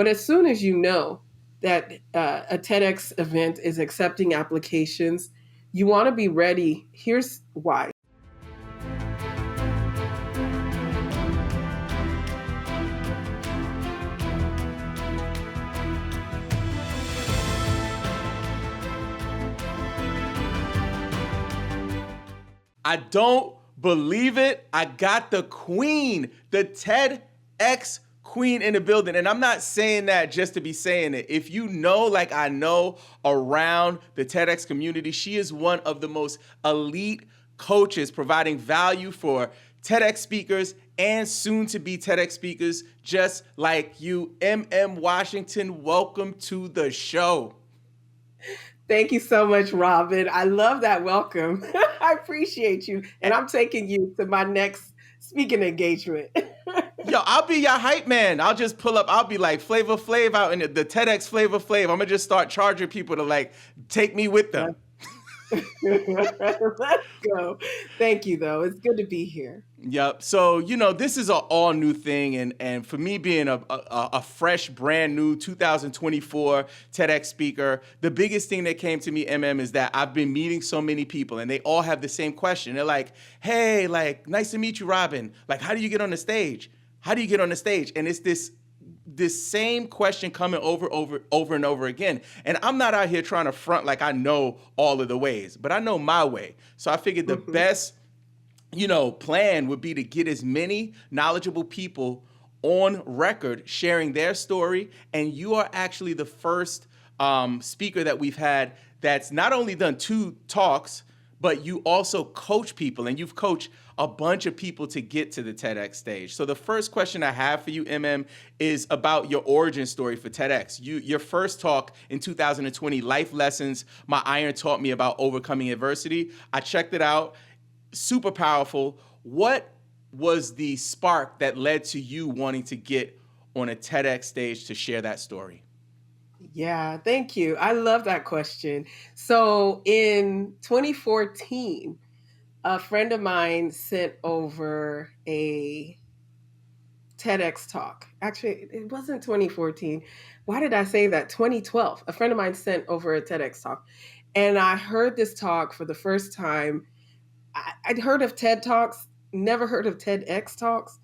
But as soon as you know that a TEDx event is accepting applications, you want to be ready. Here's why. I don't believe it. I got the queen, the TEDx queen in the building. And I'm not saying that just to be saying it. If you know, like I know around the TEDx community, she is one of the most elite coaches providing value for TEDx speakers and soon to be TEDx speakers just like you. Emem Washington, welcome to the show. Thank you so much, Robin. I love that welcome. I appreciate you. And I'm taking you to my next speaking engagement. Yo, I'll be your hype man. I'll just pull up. I'll be like Flavor Flav out in the TEDx Flavor Flav. I'm going to just start charging people to like take me with them. Let's go. Thank you, though. It's good to be here. Yep. So, you know, this is an all new thing. And for me being a fresh, brand new 2024 TEDx speaker, the biggest thing that came to me, is that I've been meeting so many people and they all have the same question. They're like, hey, like, nice to meet you, Robin. Like, how do you get on the stage? How do you get on the stage? And it's this same question coming over and over again. And I'm not out here trying to front like I know all of the ways, but I know my way. So I figured the best, plan would be to get as many knowledgeable people on record sharing their story. And you are actually the first speaker that we've had that's not only done 2 talks, but you also coach people, and you've coached a bunch of people to get to the TEDx stage. So the first question I have for you, is about your origin story for TEDx. Your first talk in 2020, Life Lessons My Iron Taught Me About Overcoming Adversity. I checked it out. Super powerful. What was the spark that led to you wanting to get on a TEDx stage to share that story? Yeah, thank you. I love that question. So in 2014, a friend of mine sent over a TEDx talk. Actually, it wasn't 2014. Why did I say that? 2012. A friend of mine sent over a TEDx talk. And I heard this talk for the first time. I'd heard of TED Talks, never heard of TEDx Talks,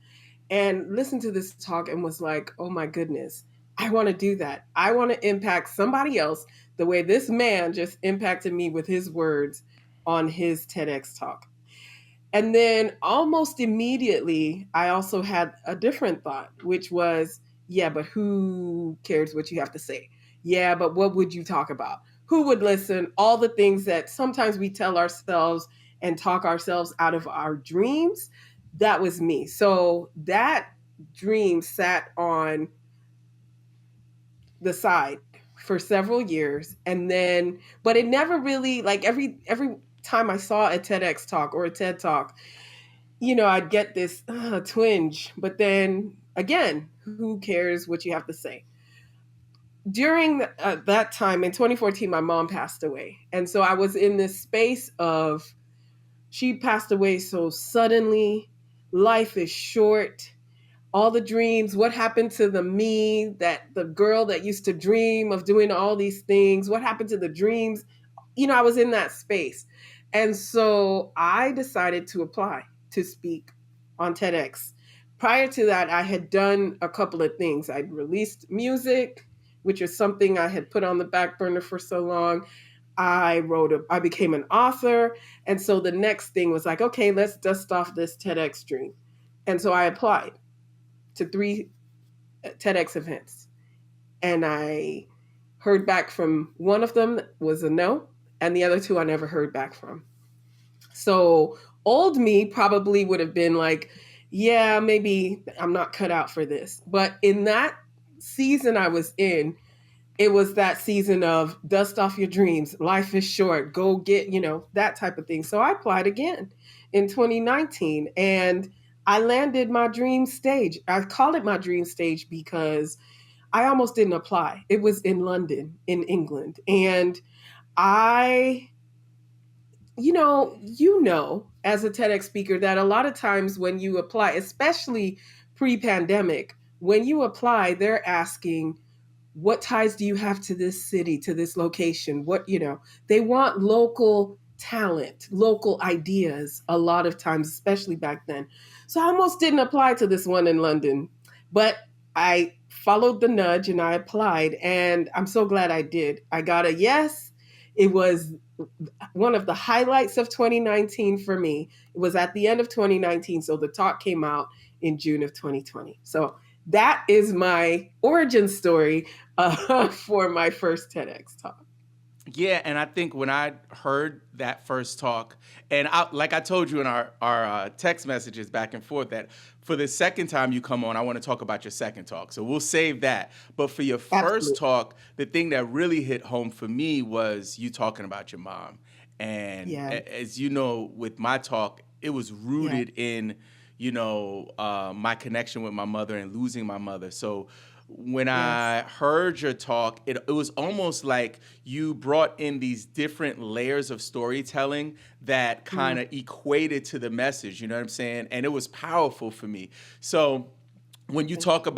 and listened to this talk and was like, oh my goodness, I want to do that. I want to impact somebody else the way this man just impacted me with his words on his TEDx talk. And then almost immediately, I also had a different thought, which was, yeah, but who cares what you have to say? Yeah, but what would you talk about? Who would listen? All the things that sometimes we tell ourselves and talk ourselves out of our dreams. That was me. So that dream sat on the side for several years. And then, but it never really, like every time I saw a TEDx talk or a TED talk, I'd get this twinge. But then again, who cares what you have to say? During that time in 2014, my mom passed away. And so I was in this space of, she passed away so suddenly. Life is short. All the dreams, what happened to the girl that used to dream of doing all these things? What happened to the dreams? I was in that space. And so I decided to apply to speak on TEDx. Prior to that, I had done a couple of things. I'd released music, which is something I had put on the back burner for so long. I became an author. And so the next thing was like, okay, let's dust off this TEDx dream. And so I applied to 3 TEDx events. And I heard back from one of them was a no, and the other 2 I never heard back from. So old me probably would have been like, yeah, maybe I'm not cut out for this. But in that season I was in, it was that season of dust off your dreams. Life is short. Go get, that type of thing. So I applied again in 2019 and I landed my dream stage. I call it my dream stage because I almost didn't apply. It was in London, in England. And I, as a TEDx speaker, that a lot of times when you apply, especially pre-pandemic, when you apply, they're asking, what ties do you have to this city, to this location? What, they want local talent, local ideas a lot of times, especially back then. So I almost didn't apply to this one in London, but I followed the nudge and I applied, and I'm so glad I did. I got a yes. It was one of the highlights of 2019 for me. It was at the end of 2019, so the talk came out in June of 2020. So that is my origin story for my first TEDx talk. Yeah, and I think when I heard that first talk, and like I told you in our text messages back and forth, that for the second time you come on, I want to talk about your second talk. So we'll save that. But for your first Absolutely. talk, the thing that really hit home for me was you talking about your mom. And Yeah. as you know, with my talk, it was Yeah. rooted in, my connection with my mother and losing my mother. So when Yes. I heard your talk, it was almost like you brought in these different layers of storytelling that kind Mm. of equated to the message, you know what I'm saying? And it was powerful for me. So Thank you. when you talked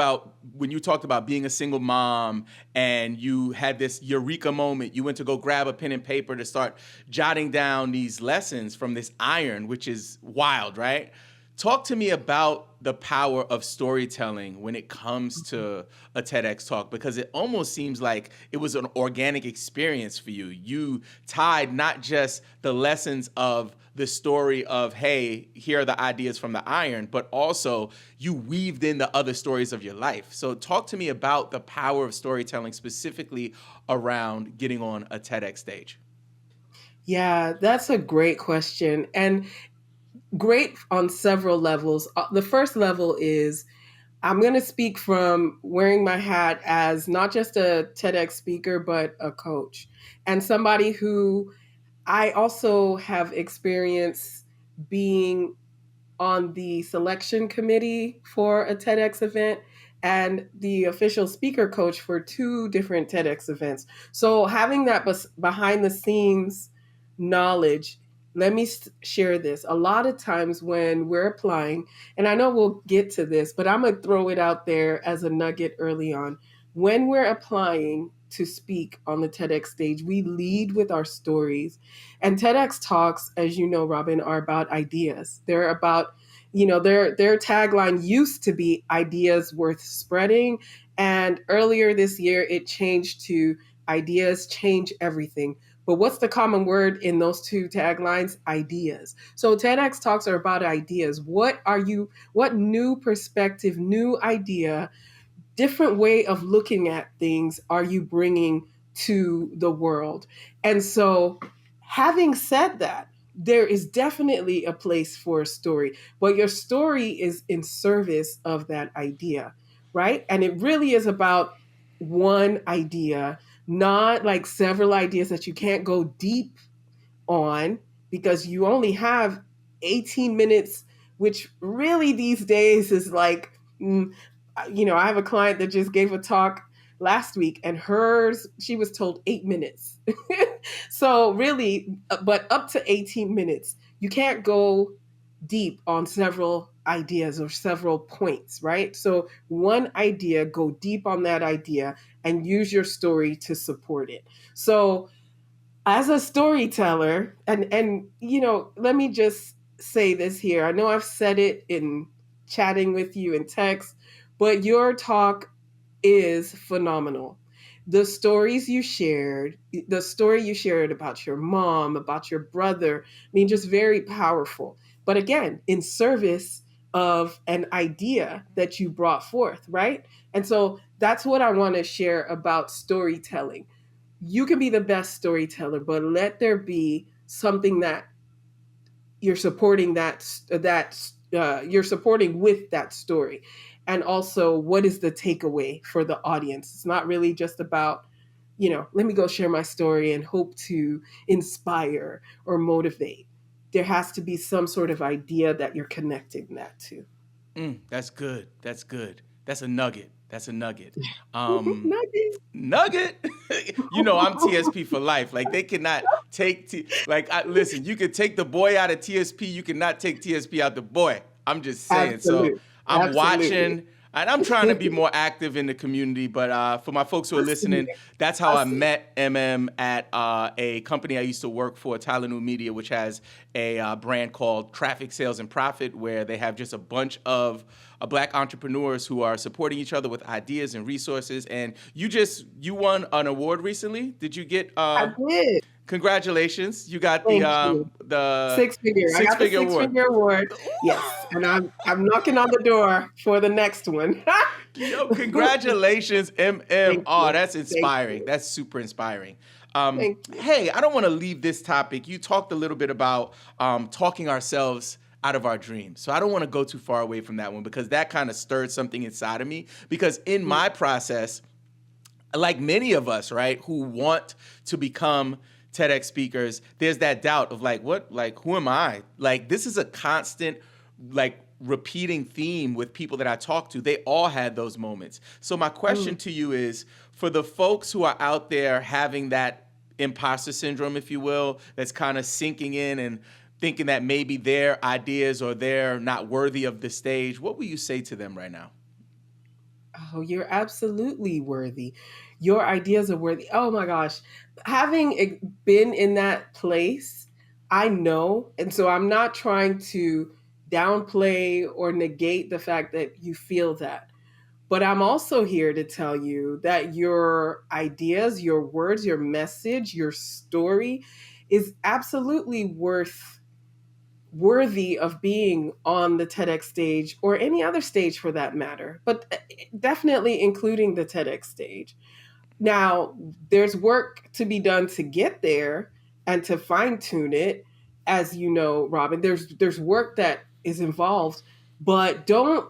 about being a single mom and you had this eureka moment, you went to go grab a pen and paper to start jotting down these lessons from this iron, which is wild, right? Talk to me about the power of storytelling when it comes to a TEDx talk, because it almost seems like it was an organic experience for you. You tied not just the lessons of the story of, hey, here are the ideas from the iron, but also you weaved in the other stories of your life. So talk to me about the power of storytelling, specifically around getting on a TEDx stage. Yeah, that's a great question, and great on several levels. The first level is I'm going to speak from wearing my hat as not just a TEDx speaker, but a coach and somebody who I also have experience being on the selection committee for a TEDx event and the official speaker coach for two different TEDx events. So having that behind the scenes knowledge, let me share this. A lot of times when we're applying, and I know we'll get to this, but I'm going to throw it out there as a nugget early on. When we're applying to speak on the TEDx stage, we lead with our stories. And TEDx talks, as you know, Robin, are about ideas. They're about, their tagline used to be ideas worth spreading. And earlier this year, it changed to ideas change everything. But what's the common word in those two taglines? Ideas. So TEDx talks are about ideas. What new perspective, new idea, different way of looking at things are you bringing to the world? And so, having said that, there is definitely a place for a story, but your story is in service of that idea, right? And it really is about one idea, not like several ideas that you can't go deep on because you only have 18 minutes, which really these days is like, I have a client that just gave a talk last week and hers, she was told 8 minutes. So, really, but up to 18 minutes, you can't go deep on several ideas or several points, right? So, one idea, go deep on that idea and use your story to support it. So, as a storyteller, and let me just say this here. I know I've said it in chatting with you in text, but your talk is phenomenal. The story you shared about your mom, about your brother, I mean, just very powerful. But again, in service of an idea that you brought forth, right? And so that's what I want to share about storytelling. You can be the best storyteller, but let there be something that you're supporting you're supporting with that story, and also what is the takeaway for the audience. It's not really just about let me go share my story and hope to inspire or motivate. There has to be some sort of idea that you're connecting that to. That's good. That's good. That's a nugget. That's a nugget. Um, Nugget. Nugget. I'm TSP for life. Like they cannot take listen. You could take the boy out of TSP. You cannot take TSP out the boy. I'm just saying. So Absolutely. I'm Absolutely. watching. And I'm trying to be more active in the community, but for my folks who are Awesome. listening, that's how I Awesome. met MM at a company I used to work for, Tyler New Media, which has a brand called Traffic Sales and Profit, where they have just a bunch of black entrepreneurs who are supporting each other with ideas and resources. And you won an award recently. Did you get? I did. Congratulations! You got Thank you. the Six figure. I six got the figure award. 6 figure award. Yes, and I'm knocking on the door for the next one. Yo, congratulations, MM. Thank Oh, you. that's Thank inspiring. you. That's super inspiring. Thank you. Hey, I don't want to leave this topic. You talked a little bit about talking ourselves out of our dreams. So I don't want to go too far away from that one because that kind of stirred something inside of me. Because in Mm. my process, like many of us, right, who want to become TEDx speakers, there's that doubt of like, what, like, who am I? Like, this is a constant, like, repeating theme with people that I talk to. They all had those moments. So, my question Mm. to you is for the folks who are out there having that imposter syndrome, if you will, that's kind of sinking in and thinking that maybe their ideas or they're not worthy of the stage, what will you say to them right now? Oh, you're absolutely worthy. Your ideas are worthy. Oh my gosh. Having been in that place, I know. And so I'm not trying to downplay or negate the fact that you feel that. But I'm also here to tell you that your ideas, your words, your message, your story is absolutely worthy of being on the TEDx stage or any other stage for that matter, but definitely including the TEDx stage. Now, there's work to be done to get there and to fine tune it. As you know, Robin, there's work that is involved, but don't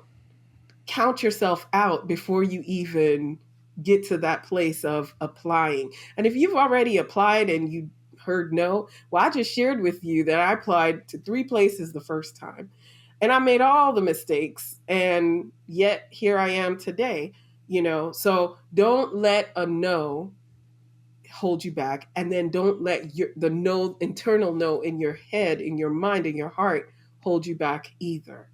count yourself out before you even get to that place of applying. And if you've already applied and you heard no, well, I just shared with you that I applied to 3 places the first time and I made all the mistakes. And yet here I am today, So don't let a no hold you back. And then don't let the no, internal no in your head, in your mind, in your heart hold you back either.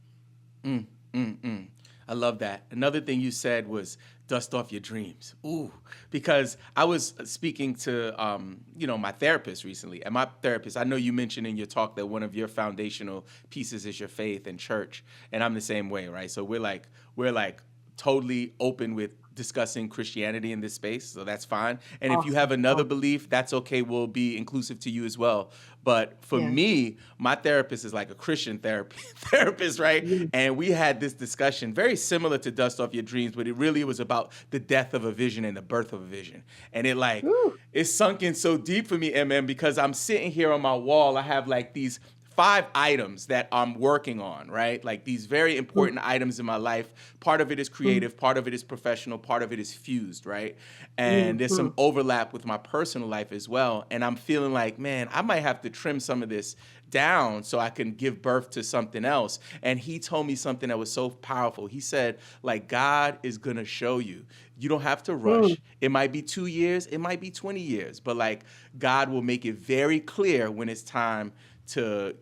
Mm, mm. I love that. Another thing you said was dust off your dreams. Ooh, because I was speaking to my therapist recently, and my therapist. I know you mentioned in your talk that one of your foundational pieces is your faith and church, and I'm the same way, right? So we're like totally open with discussing Christianity in this space, so that's fine. And if you have Awesome. another Awesome. belief, that's okay. We'll be inclusive to you as well. But for Yeah. me, my therapist is like a Christian therapist, right? Yeah. And we had this discussion very similar to Dust Off Your Dreams, but it really was about the death of a vision and the birth of a vision. And Whew. it sunk in so deep for me, MM, because I'm sitting here on my wall. I have like these 5 items that I'm working on, right? Like these very important items in my life. Part of it is Mm, creative, part of it is professional, part of it is fused, right? And mm, there's some mm, overlap with my personal life as well. And I'm feeling like, man, I might have to trim some of this down so I can give birth to something else. And he told me something that was so powerful. He said, like, God is going to show you. You don't have to mm. rush. It might be 2 years, it might be 20 years, but like God will make it very clear when it's time to,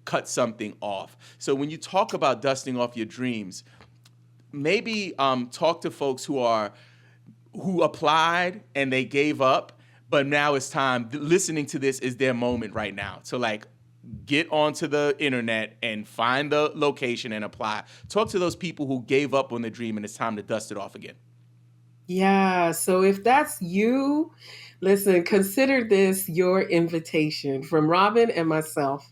cut something off. So when you talk about dusting off your dreams, maybe talk to folks who applied and they gave up, but now it's time. Listening to this is their moment right now. So like get onto the internet and find the location and apply. Talk to those people who gave up on the dream and it's time to dust it off again. Yeah. So if that's you, listen, consider this your invitation from Robin and myself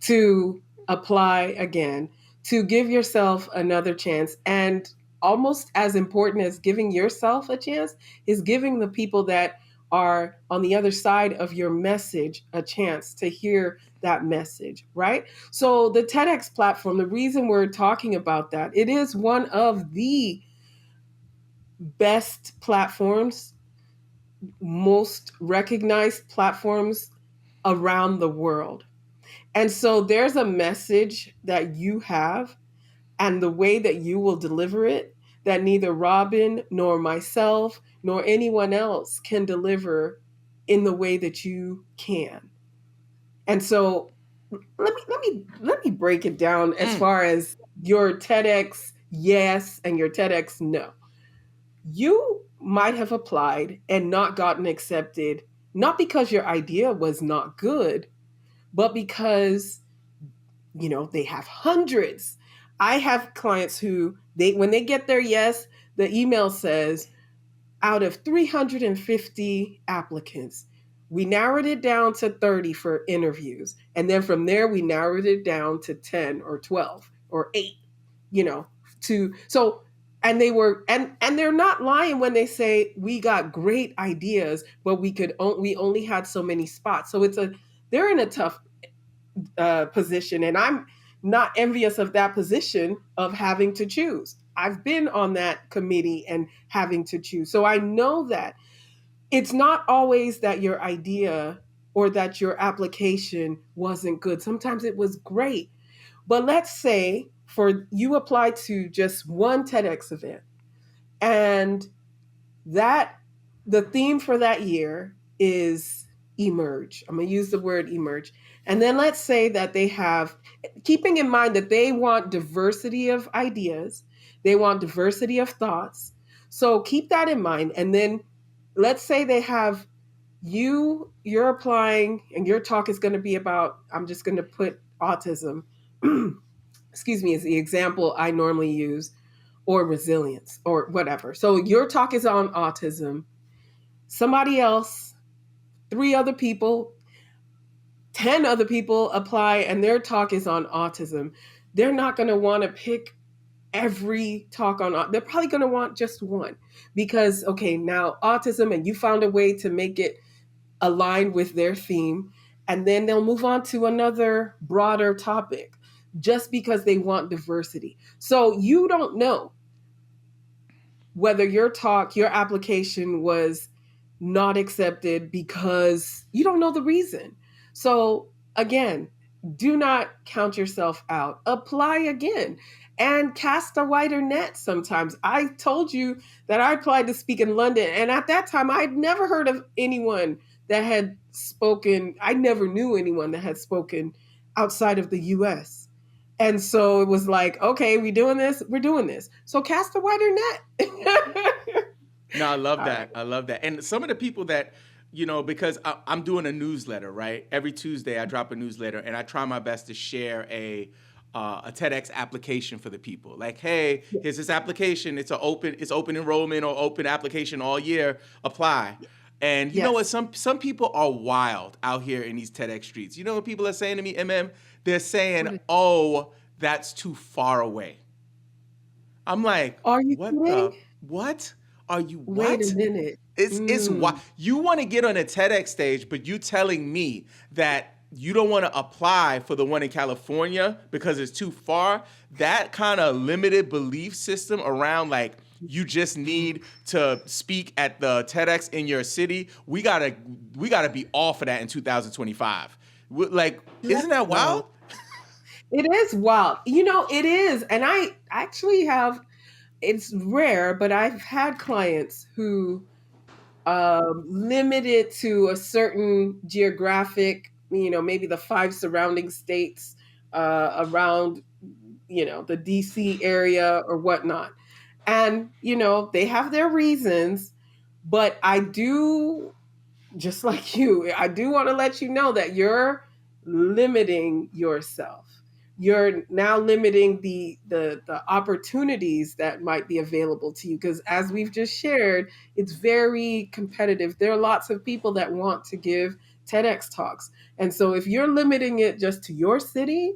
to apply again, to give yourself another chance. And almost as important as giving yourself a chance is giving the people that are on the other side of your message a chance to hear that message, right? So the TEDx platform, the reason we're talking about that, it is one of the best platforms, most recognized platforms around the world. And so there's a message that you have and the way that you will deliver it that neither Robin nor myself nor anyone else can deliver in the way that you can. And so let me break it down as Mm, far as your TEDx, yes and your TEDx no. You might have applied and not gotten accepted, not because your idea was not good, but because they have hundreds. I have clients who when they get their yes, the email says, out of 350 applicants, we narrowed it down to 30 for interviews. And then from there, we narrowed it down to 10 or 12 or 8, you know, to so and they were and they're not lying when they say we got great ideas, but we only had so many spots. So they're in a tough position, and I'm not envious of that position of having to choose. I've been on that committee and having to choose. So I know that it's not always that your idea or that your application wasn't good. Sometimes it was great. But let's say for you applied to just one TEDx event, and that the theme for that year is emerge. I'm going to use the word emerge. And then let's say that they have, keeping in mind that they want diversity of ideas, they want diversity of thoughts. So keep that in mind. And then let's say they have you're applying and your talk is going to be about, I'm just going to put autism, excuse me, as the example I normally use, or resilience or whatever. So your talk is on autism. Somebody else, 3 other people, 10 other people apply and their talk is on autism. They're not going to want to pick every talk on, they're probably going to want just one because, okay, now autism, and you found a way to make it aligned with their theme. And then they'll move on to another broader topic just because they want diversity. So you don't know whether your application was not accepted because you don't know the reason. So again, do not count yourself out. Apply again and cast a wider net sometimes. I told you that I applied to speak in London, and at that time I'd never heard of anyone that had spoken. I never knew anyone that had spoken outside of the US. And so it was like, okay, we're doing this. So cast a wider net. No, I love All right. that. I love that. And some of the people that, because I'm doing a newsletter, right? Every Tuesday I drop a newsletter, and I try my best to share a TEDx application for the people. Like, hey, here's this application. It's open enrollment or open application all year. Apply. And you know what? Yes. Some people are wild out here in these TEDx streets. You know what people are saying to me, MM? They're saying, "Oh, that's too far away." I'm like, Are you kidding? what? Are you Wait a what? minute. It's why you want to get on a TEDx stage, but you telling me that you don't want to apply for the one in California because it's too far. That kind of limited belief system around like you just need to speak at the TEDx in your city. We gotta be off of that in 2025. Like, isn't that wild? It is wild. It is. And I actually it's rare, but I've had clients who limited to a certain geographic, maybe the 5 surrounding states around, the DC area or whatnot. And, they have their reasons, but I do, just like you, I do want to let you know that you're limiting yourself. You're now limiting the opportunities that might be available to you, because as we've just shared, it's very competitive. There are lots of people that want to give TEDx talks, and so if you're limiting it just to your city,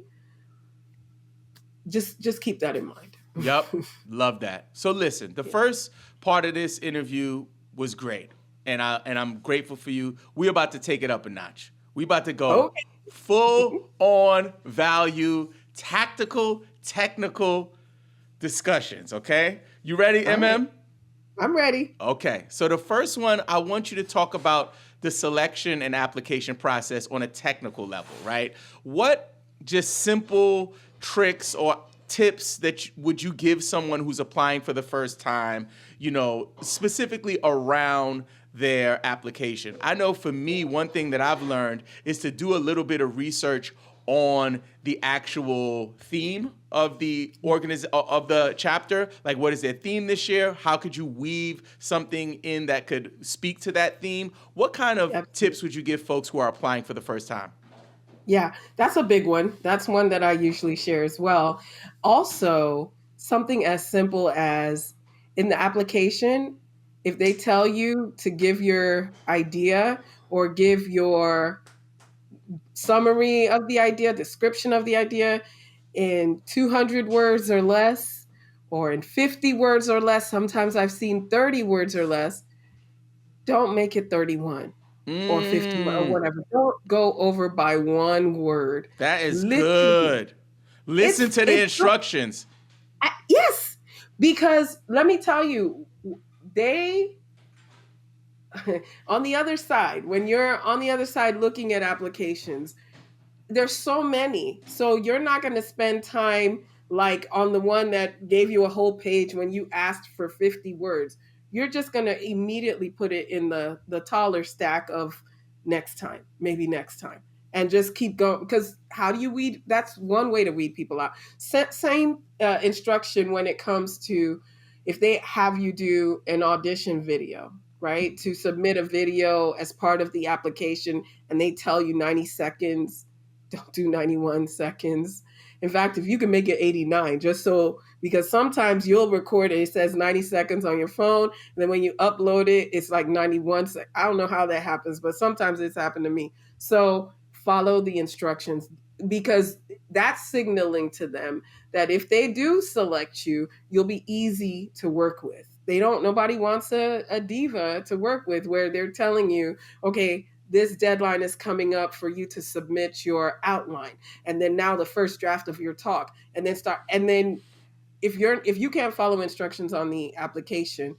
just keep that in mind. Yep, love that. So listen, the first part of this interview was great, and I'm grateful for you. We're about to take it up a notch. We about to go Okay. full on value, tactical, technical discussions. Okay, you ready, All MM? right. I'm ready. Okay, so the first one, I want you to talk about the selection and application process on a technical level, right? What just simple tricks or tips that would you give someone who's applying for the first time, specifically around their application? I know for me, one thing that I've learned is to do a little bit of research on the actual theme of the of the chapter? Like, what is their theme this year? How could you weave something in that could speak to that theme? What kind of tips would you give folks who are applying for the first time? Yeah, that's a big one. That's one that I usually share as well. Also, something as simple as in the application, if they tell you to give your idea or give your summary of the idea, description of the idea in 200 words or less, or in 50 words or less, sometimes I've seen 30 words or less, don't make it 31 or 51 or Mm, whatever. Don't go over by one word. that is Literally. good. Listen to the It's instructions. yes, because let me tell you, they on the other side, when you're on the other side looking at applications, there's so many. So you're not going to spend time like on the one that gave you a whole page when you asked for 50 words. You're just going to immediately put it in the taller stack of next time, maybe next time. And just keep going, because how do you weed? That's one way to weed people out. Same instruction when it comes to if they have you do an audition video, right? To submit a video as part of the application, and they tell you 90 seconds, don't do 91 seconds. In fact, if you can make it 89, just so, because sometimes you'll record it, it says 90 seconds on your phone. And then when you upload it, it's like 91 seconds. I don't know how that happens, but sometimes it's happened to me. So follow the instructions, because that's signaling to them that if they do select you, you'll be easy to work with. Nobody wants a diva to work with where they're telling you, okay, this deadline is coming up for you to submit your outline, and then now the first draft of your talk, and then if you can't follow instructions on the application,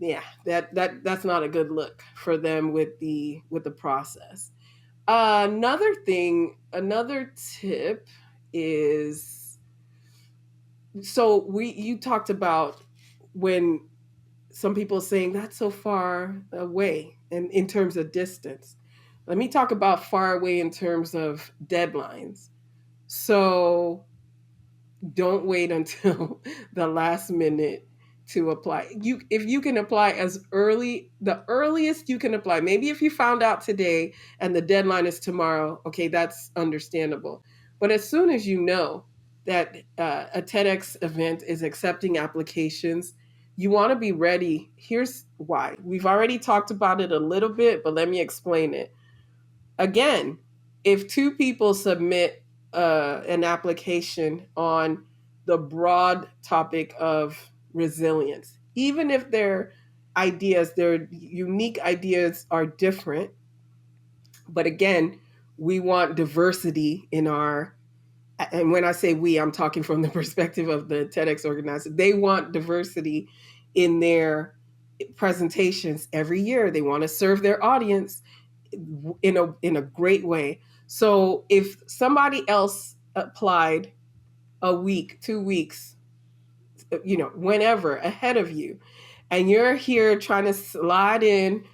yeah, that's not a good look for them with the process. Another tip is, so you talked about when some people saying that's so far away, and in terms of distance. Let me talk about far away in terms of deadlines. So don't wait until the last minute to apply. If you can apply the earliest you can apply. Maybe if you found out today and the deadline is tomorrow, okay, that's understandable. But as soon as you know that a TEDx event is accepting applications, you want to be ready. Here's why. We've already talked about it a little bit, but let me explain it. Again, if two people submit an application on the broad topic of resilience, even if their unique ideas are different, but again, we want diversity in our, and when I say we, I'm talking from the perspective of the TEDx organizer. They want diversity in their presentations every year. They want to serve their audience in a great way. So if somebody else applied a week, 2 weeks, whenever ahead of you, and you're here trying to slide in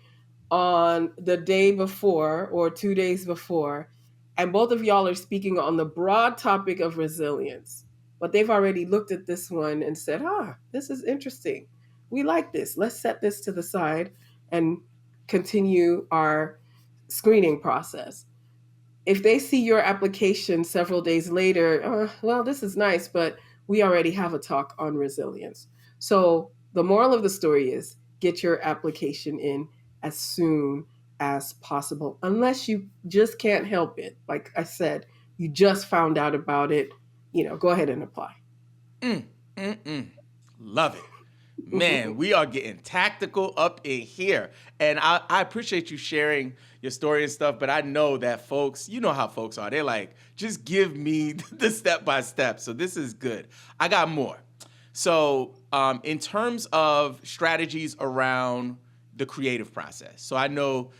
on the day before or 2 days before, and both of y'all are speaking on the broad topic of resilience, but they've already looked at this one and said, this is interesting. We like this. Let's set this to the side and continue our screening process. If they see your application several days later, well, this is nice, but we already have a talk on resilience. So the moral of the story is get your application in as soon as possible, unless you just can't help it. Like I said, you just found out about it, go ahead and apply. Mm, mm, mm. Love it. Man, we are getting tactical up in here. And I appreciate you sharing your story and stuff, but I know that folks, you know how folks are. They're like, just give me the step by step. So this is good. I got more. So in terms of strategies around the creative process. So I know,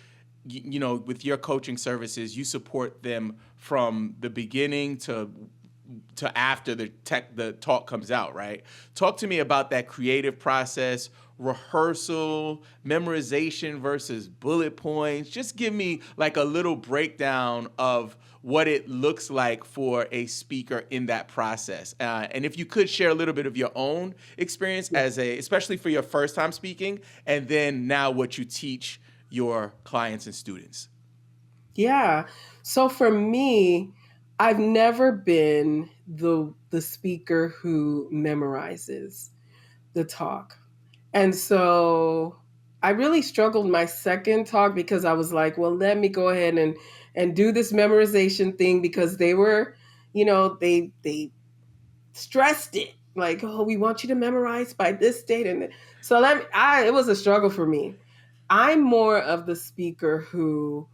with your coaching services, you support them from the beginning to to after the talk comes out, right? Talk to me about that creative process, rehearsal, memorization versus bullet points. Just give me like a little breakdown of what it looks like for a speaker in that process. And if you could share a little bit of your own experience especially for your first time speaking, and then now what you teach your clients and students. Yeah. So for me, I've never been the speaker who memorizes the talk. And so I really struggled my second talk because I was like, well, let me go ahead and do this memorization thing because they were, they stressed it. Like, oh, we want you to memorize by this date. And so it was a struggle for me. I'm more of the speaker who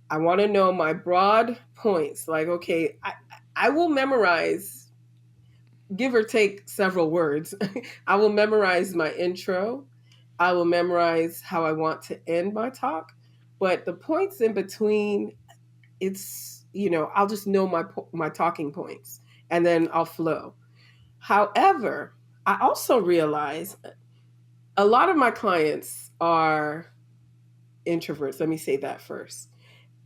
I want to know my broad points. Like, okay, I will memorize, give or take several words. I will memorize my intro. I will memorize how I want to end my talk. But the points in between, I'll just know my talking points and then I'll flow. However, I also realize a lot of my clients are introverts. Let me say that first.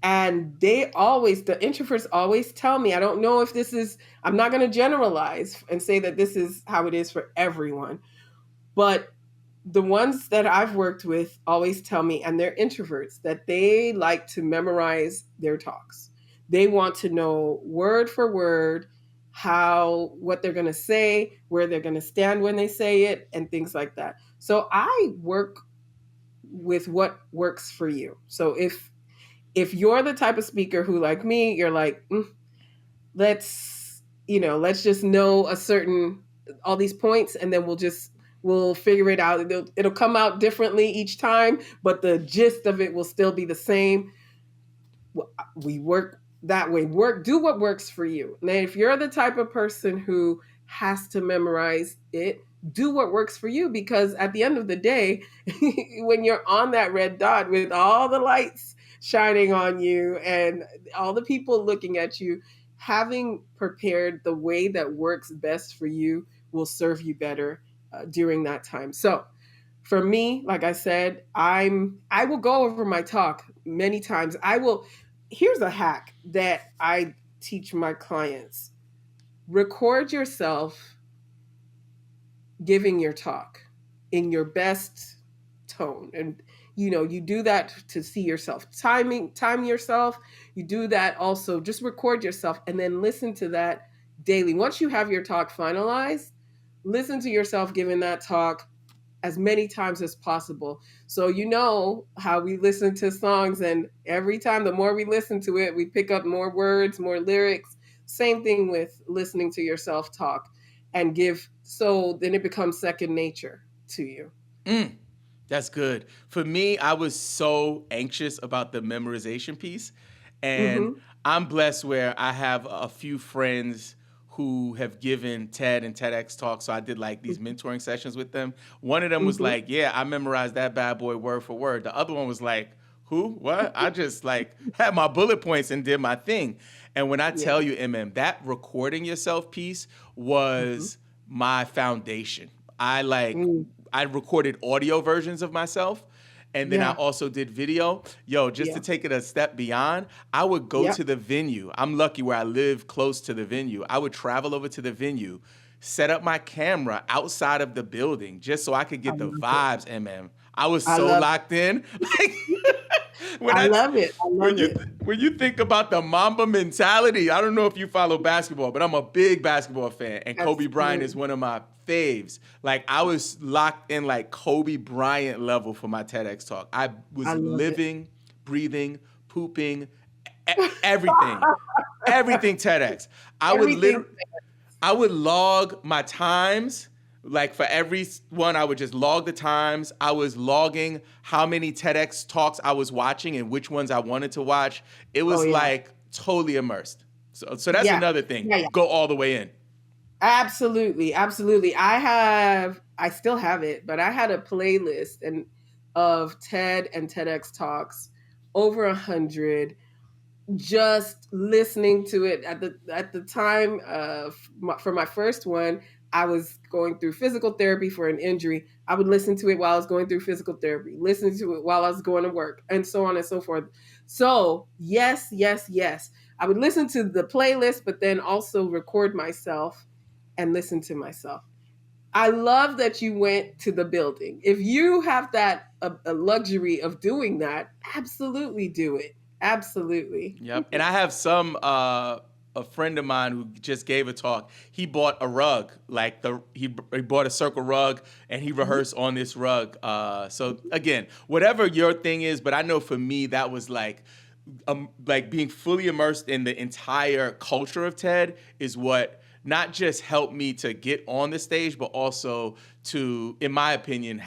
And the introverts always tell me, I don't know if I'm not going to generalize and say that this is how it is for everyone, but the ones that I've worked with always tell me, and they're introverts, that they like to memorize their talks. They want to know word for word what they're going to say, where they're going to stand when they say it, and things like that. So I work with what works for you. So if you're the type of speaker who, like me, you're like, let's just know all these points, and then we'll figure it out. It'll come out differently each time, but the gist of it will still be the same. We work that way. Do what works for you. Now, if you're the type of person who has to memorize it, do what works for you, because at the end of the day, when you're on that red dot with all the lights shining on you and all the people looking at you, having prepared the way that works best for you will serve you better during that time. So for me, like I said, I will go over my talk many times. Here's a hack that I teach my clients. Record yourself giving your talk in your best tone, and you do that to see yourself time yourself. You do that also, just record yourself and then listen to that daily. Once you have your talk finalized, listen to yourself giving that talk as many times as possible. So how we listen to songs, and every time, the more we listen to it, we pick up more words, more lyrics. Same thing with listening to yourself talk and give, so then it becomes second nature to you. That's good. For me, I was so anxious about the memorization piece. And Mm-hmm. I'm blessed where I have a few friends who have given TED and TEDx talks. So I did like these mentoring sessions with them. One of them was Mm-hmm. like, yeah, I memorized that bad boy word for word. The other one was like, who? What? I just like had my bullet points and did my thing. And when I Yeah. tell you, MM, that recording yourself piece Mm-hmm. was my foundation. Mm. I recorded audio versions of myself, and then I Yeah. also did video. Yo, just to Yeah. take it a step beyond, I would go Yep. to the venue. I'm lucky where I live close to the venue. I would travel over to the venue, set up my camera outside of the building just so I could I get the love it. vibes, MM. I was I so love locked in. Like when I I love it. I love it. when you think about the Mamba mentality, I don't know if you follow basketball, but I'm a big basketball fan, and Kobe Bryant is Absolutely. one of my faves. Like I was locked in like Kobe Bryant level for my TEDx talk. I I was love it. living, breathing, pooping, everything, everything TEDx. I would Everything. literally I would log my times. Like for every one, I would just log the times. I was logging how many TEDx talks I was watching and which ones I wanted to watch. It Oh was yeah. like totally immersed. So that's Yeah. another thing. Yeah. Go all the way in. Absolutely, absolutely. I still have it, but I had a playlist of TED and TEDx talks, over 100, just listening to it at the time for my first one, I was going through physical therapy for an injury. I would listen to it while I was going through physical therapy, listen to it while I was going to work, and so on and so forth. So yes, yes, yes, I would listen to the playlist, but then also record myself and listen to myself. I love that you went to the building. If you have that a luxury of doing that, absolutely do it. Absolutely. Yep. And I have some a friend of mine who just gave a talk. He bought a rug, like he bought a circle rug, and he rehearsed on this rug. So again, whatever your thing is, but I know for me that was like being fully immersed in the entire culture of TED is what not just helped me to get on the stage, but also to, in my opinion,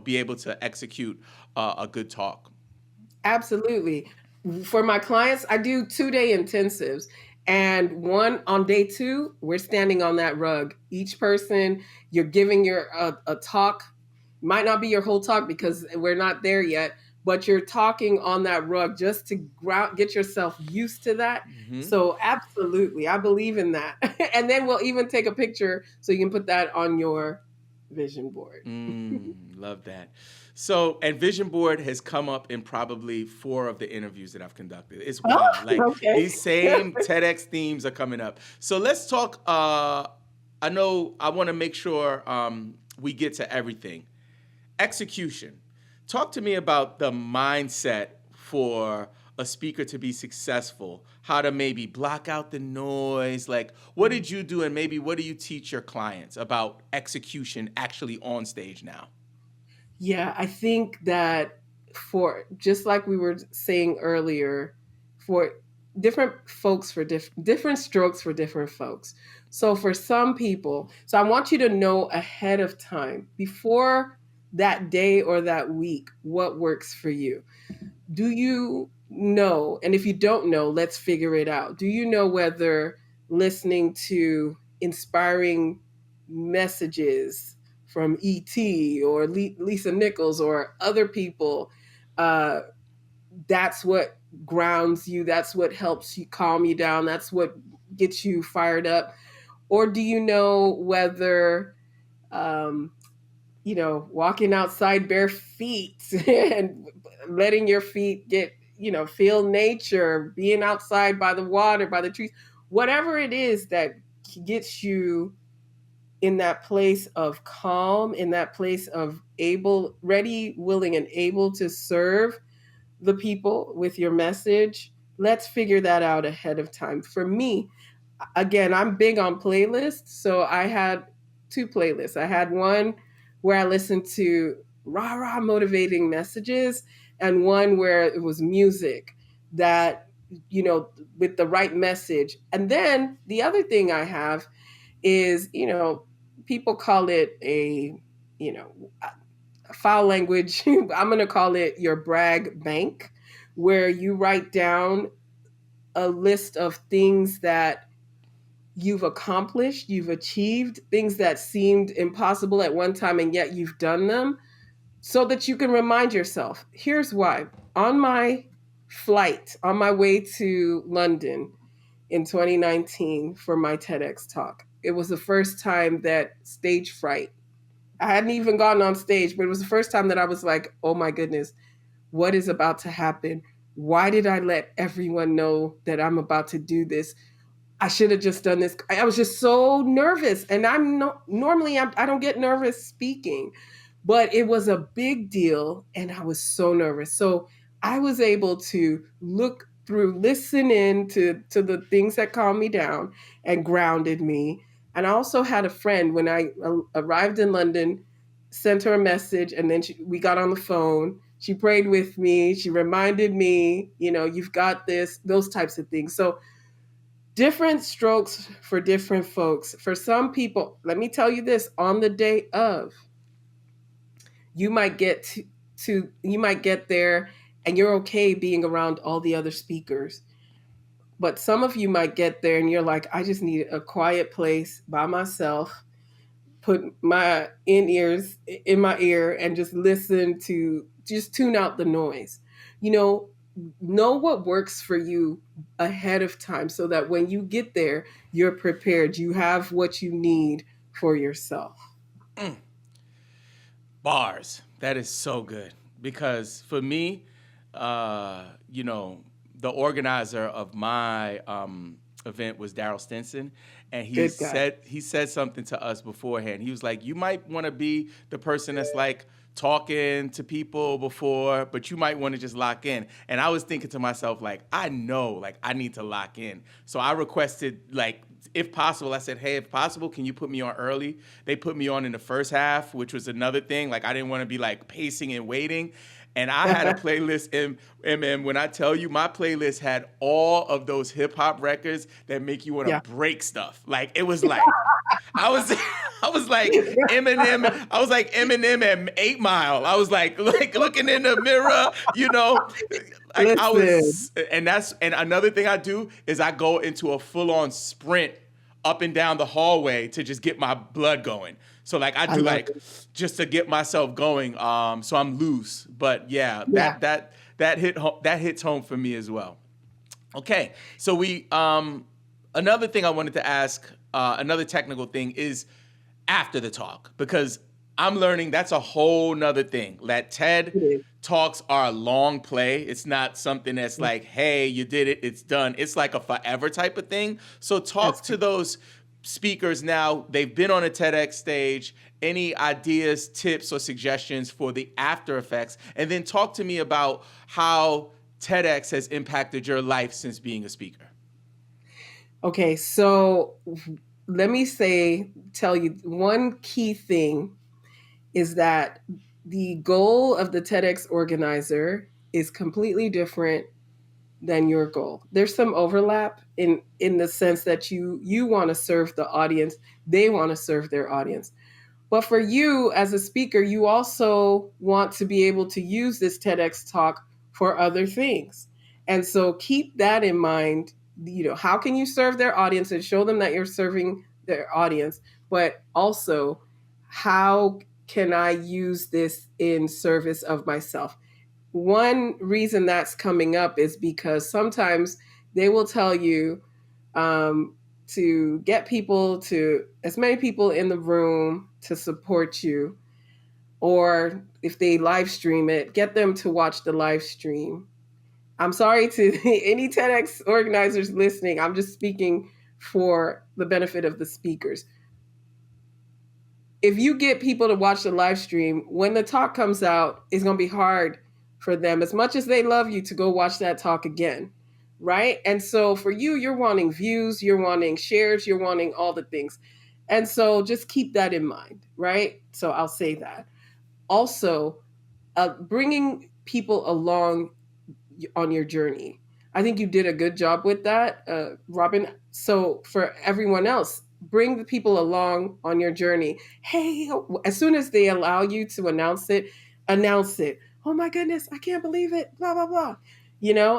be able to execute a good talk. Absolutely. For my clients, I do 2-day intensives. And one on day two, we're standing on that rug. Each person, you're giving a talk. Might not be your whole talk because we're not there yet, but you're talking on that rug just to get yourself used to that. Mm-hmm. So absolutely, I believe in that. And then we'll even take a picture so you can put that on your vision board. Love that. So, and Vision Board has come up in probably 4 of the interviews that I've conducted. It's Oh, wild. Like okay. these same TEDx themes are coming up. So let's talk. I know I want to make sure we get to everything. Execution. Talk to me about the mindset for a speaker to be successful, how to maybe block out the noise. Like, what did you do, and maybe what do you teach your clients about execution actually on stage now? Yeah, I think that for just like we were saying earlier, for different folks, for different strokes for different folks. So for some people, so I want you to know ahead of time, before that day or that week, what works for you. Do you know? And if you don't know, let's figure it out. Do you know whether listening to inspiring messages from ET or Lisa Nichols or other people, uh, that's what grounds you, that's what helps you calm you down, that's what gets you fired up? Or do you know whether um, walking outside bare feet and letting your feet get, feel nature, being outside by the water, by the trees, whatever it is that gets you in that place of calm, in that place of able, ready, willing, and able to serve the people with your message. Let's figure that out ahead of time. For me, again, I'm big on playlists. So I had 2 playlists. I had one where I listened to rah rah motivating messages, and one where it was music that, with the right message. And then the other thing I have is, people call it you know, foul language. I'm going to call it your brag bank, where you write down a list of things that you've accomplished, you've achieved, things that seemed impossible at one time, and yet you've done them, so that you can remind yourself. Here's why. On my flight, on my way to London in 2019 for my TEDx talk, it was the first time that stage fright, I hadn't even gotten on stage, but it was the first time that I was like, oh my goodness, what is about to happen? Why did I let everyone know that I'm about to do this? I should have just done this. I was just so nervous, and I'm not normally I don't get nervous speaking, but it was a big deal, and I was so nervous. So I was able to look through, listen in to the things that calmed me down and grounded me. And I also had a friend when I arrived in London, sent her a message, and then we got on the phone. She prayed with me. She reminded me, you've got this, those types of things. So different strokes for different folks. For some people, let me tell you this, on the day of, you might get you might get there and you're okay being around all the other speakers. But some of you might get there and you're like, I just need a quiet place by myself, put my in ears in my ear and just listen to, just tune out the noise. You know, know what works for you ahead of time so that when you get there, you're prepared. You have what you need for yourself. Mm. Bars. That is so good because for me, you know, the organizer of my event was Daryl Stinson, and Good guy. he said something to us beforehand. He was like, "You might want to be the person that's like talking to people before, but you might want to just lock in." And I was thinking to myself, like, I know, like, I need to lock in. So I requested, like, if possible, I said, hey, if possible, can you put me on early? They put me on in the first half, which was another thing. Like, I didn't want to be like pacing and waiting. And I had a playlist and when I tell you, my playlist had all of those hip hop records that make you want to Yeah. break stuff. Like it was like I was I was like Eminem at 8 Mile. I was like looking in the mirror, you know. Like I Listen, was and another thing I do is I go into a full-on sprint up and down the hallway to just get my blood going. So like I I do love like it. just to get myself going. So I'm loose. But yeah, Yeah. that hits home for me as well. Okay, so we another thing I wanted to ask, another technical thing is after the talk because I'm learning that's a whole nother thing. That TED It is. talks are a long play. It's not something that's like, hey, you did it, it's done. It's like a forever type of thing. So That's talk to good. those speakers now. They've been on a TEDx stage. Any ideas, tips, or suggestions for the after effects? And then talk to me about how TEDx has impacted your life since being a speaker. Okay, so let me tell you one key thing is that the goal of the TEDx organizer is completely different than your goal. There's some overlap in the sense that you want to serve the audience, they want to serve their audience. But for you as a speaker, you also want to be able to use this TEDx talk for other things. And so keep that in mind. How can you serve their audience and show them that you're serving their audience, but also how can I use this in service of myself? One reason that's coming up is because sometimes they will tell you um, to get people to as many people in the room to support you, or if they live stream it, get them to watch the live stream. I'm sorry to any TEDx organizers listening. I'm just speaking for the benefit of the speakers. If you get people to watch the live stream, when the talk comes out, it's going to be hard for them, as much as they love you, to go watch that talk again. Right. And so for you, you're wanting views, you're wanting shares, you're wanting all the things. And so just keep that in mind. Right. So I'll say that. Also, bringing people along on your journey. I think you did a good job with that, Robin. So for everyone else, bring the people along on your journey. Hey, as soon as they allow you to announce it. Oh my goodness, I can't believe it. Blah blah blah.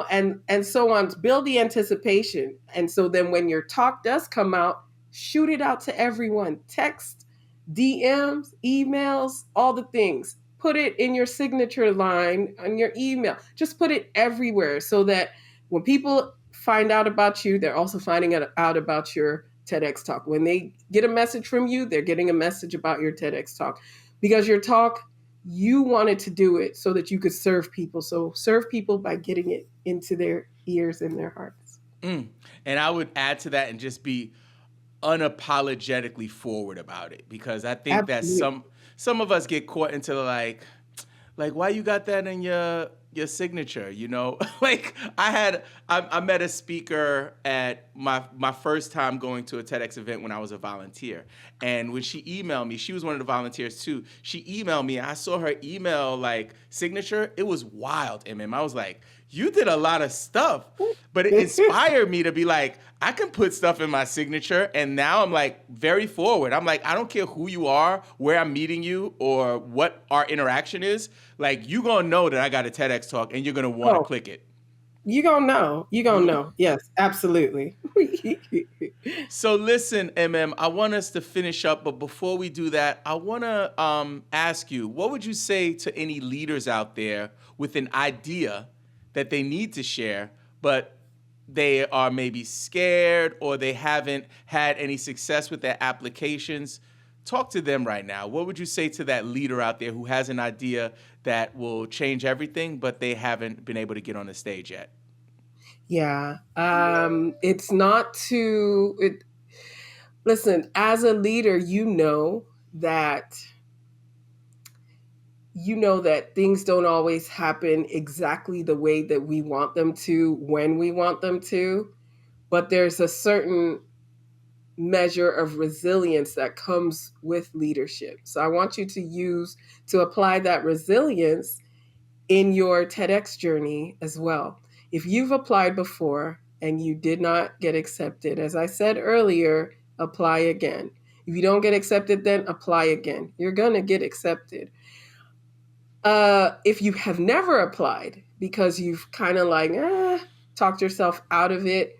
And so on. Build the anticipation, and so then when your talk does come out, shoot it out to everyone. Text, DMs, emails, all the things. Put it in your signature line on your email. Just put it everywhere so that when people find out about you, they're also finding out about your TEDx talk. When they get a message from you, they're getting a message about your TEDx talk. Because your talk, you wanted to do it so that you could serve people. So serve people by getting it into their ears and their hearts. And I would add to that and just be unapologetically forward about it because I think that Absolutely. some of us get caught into like why you got that in your signature, you know? Like I met a speaker at my first time going to a TEDx event when I was a volunteer. And when she emailed me, she was one of the volunteers too. She emailed me, I saw her email like signature. It was wild, Emem. I was like, you did a lot of stuff. But it inspired me to be like, I can put stuff in my signature. And now I'm like very forward. I'm like, I don't care who you are, where I'm meeting you, or what our interaction is. Like, you going to know that I got a TEDx talk and you're going to want to Oh, click it. you gonna know. You gonna know. Yes, absolutely. So listen, MM, I want us to finish up. But before we do that, I want to ask you, what would you say to any leaders out there with an idea that they need to share, but they are maybe scared or they haven't had any success with their applications. Talk to them right now. What would you say to that leader out there who has an idea that will change everything, but they haven't been able to get on the stage yet? Yeah. It's not to it, listen, as a leader, that things don't always happen exactly the way that we want them to when we want them to, but there's a certain measure of resilience that comes with leadership. So I want you to apply that resilience in your TEDx journey as well. If you've applied before and you did not get accepted, as I said earlier, apply again. If you don't get accepted, then apply again. You're going to get accepted. If you have never applied because you've kind of like talked yourself out of it,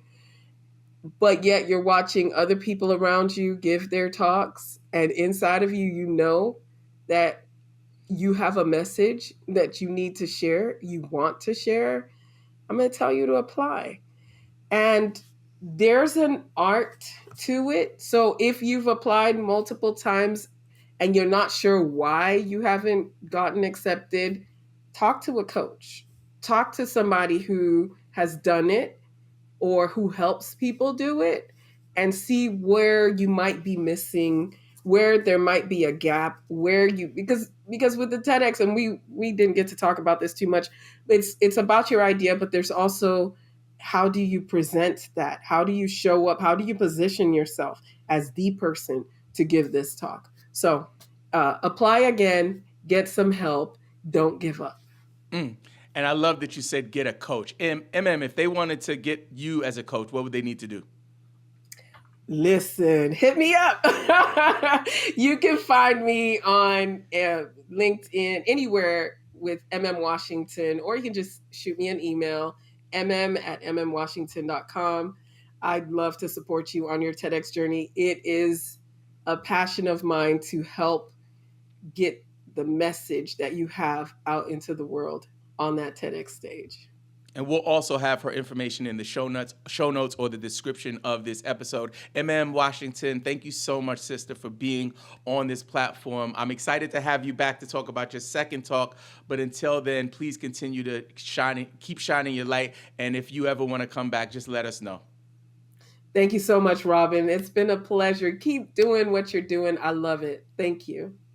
but yet you're watching other people around you give their talks, and inside of you, you know that you have a message that you need to share, you want to share, I'm going to tell you to apply. And there's an art to it. So if you've applied multiple times and you're not sure why you haven't gotten accepted, talk to a coach. Talk to somebody who has done it or who helps people do it, and see where you might be missing, where there might be a gap, where you, because with the TEDx, and we didn't get to talk about this too much, it's about your idea, but there's also how do you present that, how do you show up, how do you position yourself as the person to give this talk. So apply again, get some help, don't give up. Mm. And I love that you said get a coach. MM, if they wanted to get you as a coach, what would they need to do? Listen, hit me up. You can find me on LinkedIn, anywhere with Emem Washington, or you can just shoot me an email, mm@ememwashington.com. I'd love to support you on your TEDx journey. It is a passion of mine to help get the message that you have out into the world on that TEDx stage. And we'll also have her information in the show notes or the description of this episode. Emem Washington, thank you so much, sister, for being on this platform. I'm excited to have you back to talk about your second talk. But until then, please continue to keep shining your light. And if you ever want to come back, just let us know. Thank you so much, Robin. It's been a pleasure. Keep doing what you're doing. I love it. Thank you.